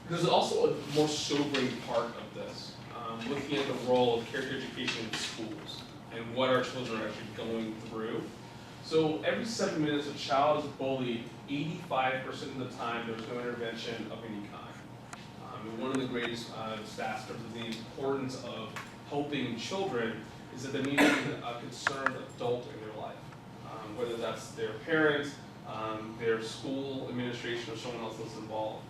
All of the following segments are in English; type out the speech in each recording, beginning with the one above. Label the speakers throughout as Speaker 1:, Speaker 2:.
Speaker 1: There's also a more sobering part of this, looking at the role of character education in schools and what our children are actually going through. So every 7 minutes, a child is bullied. 85% of the time, there's no intervention of any kind. And one of the greatest stats of the importance of helping children is that they need a concerned adult in their life, whether that's their parents, their school administration, or someone else that's involved.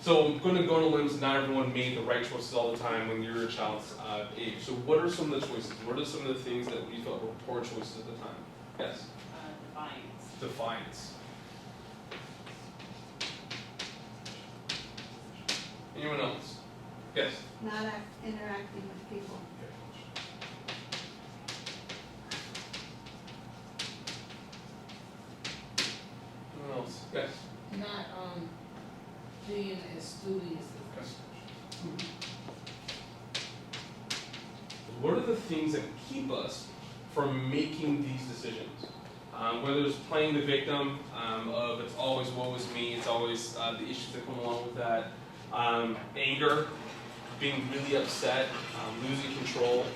Speaker 1: So I'm going to go on a limb. Not everyone made the right choices all the time when you're a child's age. So what are some of the choices? What are some of the things that we felt were poor choices at the time? Yes?
Speaker 2: Defiance.
Speaker 1: Defiance. Anyone else? Yes?
Speaker 3: Not interacting with people.
Speaker 1: Anyone else? Yes?
Speaker 4: Not being as studious.
Speaker 1: Yes. What are the things that keep us from making these decisions? Whether it's playing the victim of it's always woe is me, it's always the issues that come along with that, anger, being really upset, losing control,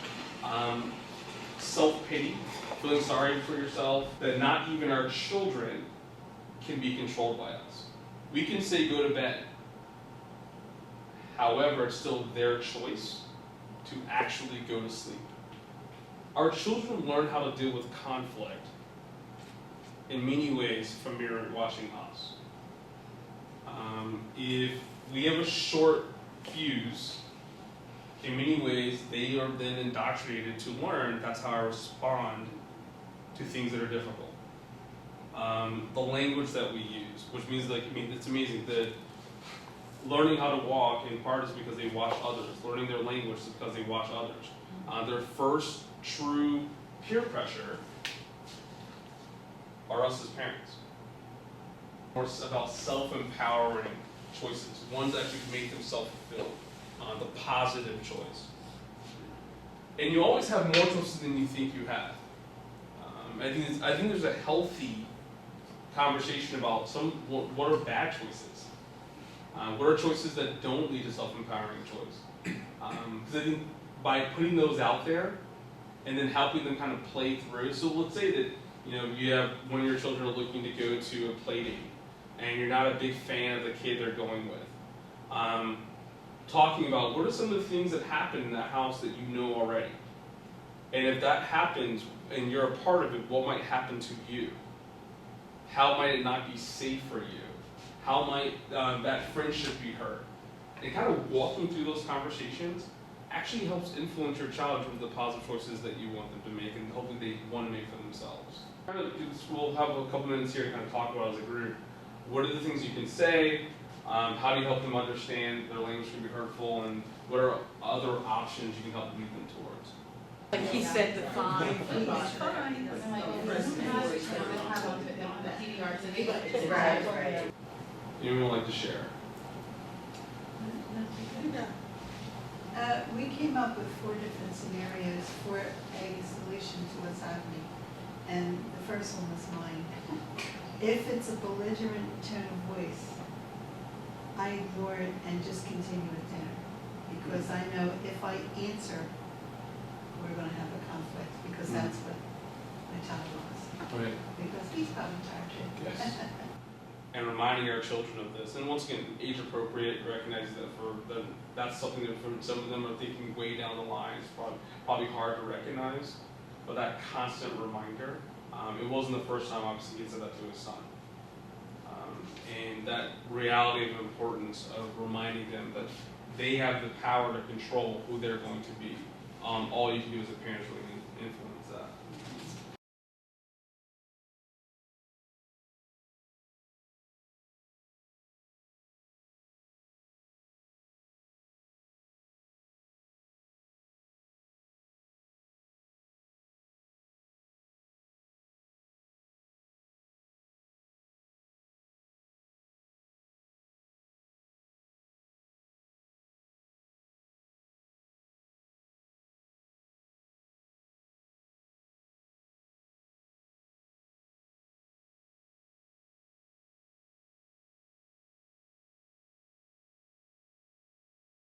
Speaker 1: self-pity, feeling sorry for yourself, that not even our children can be controlled by us. We can say go to bed. However, it's still their choice to actually go to sleep. Our children learn how to deal with conflict in many ways from mirror watching us. If we have a short fuse, in many ways they are then indoctrinated to learn that's how I respond to things that are difficult. The language that we use, which means it's amazing that learning how to walk in part is because they watch others. Learning their language is because they watch others. Their first true peer pressure are us as parents. More about self-empowering choices, ones that actually make them self-fulfilled, the positive choice. And you always have more choices than you think you have. I think there's a healthy conversation about what are bad choices. What are choices that don't lead to self-empowering choice? Because I think by putting those out there and then helping them kind of play through. So let's say that you have one of your children are looking to go to a play date, and you're not a big fan of the kid they're going with. Talking about what are some of the things that happen in that house that you know already, and if that happens and you're a part of it, what might happen to you? How might it not be safe for you? How might that friendship be hurt? And kind of walking through those conversations actually helps influence your child in the positive choices that you want them to make, and hopefully they want to make for themselves. We'll have a couple minutes here to kind of talk about as a group. What are the things you can say? How do you help them understand their language can be hurtful? And what are other options you can help lead them towards?
Speaker 4: Like he said, define.
Speaker 2: Right.
Speaker 1: Anyone would like to share?
Speaker 3: We came up with 4 different scenarios for a solution to what's happening. And the first one was mine. If it's a belligerent tone of voice, I ignore it and just continue with dinner. Because I know if I answer, we're going to have a conflict, because that's what my child wants.
Speaker 1: Right.
Speaker 3: Because he's probably tired too.
Speaker 1: Yes. And reminding our children of this, and once again, age appropriate, recognizing that that's something that for some of them are thinking way down the line. It's probably hard to recognize, but that constant reminder. It wasn't the first time, obviously, he said that to his son. And that reality of importance of reminding them that they have the power to control who they're going to be. All you can do as a parent is really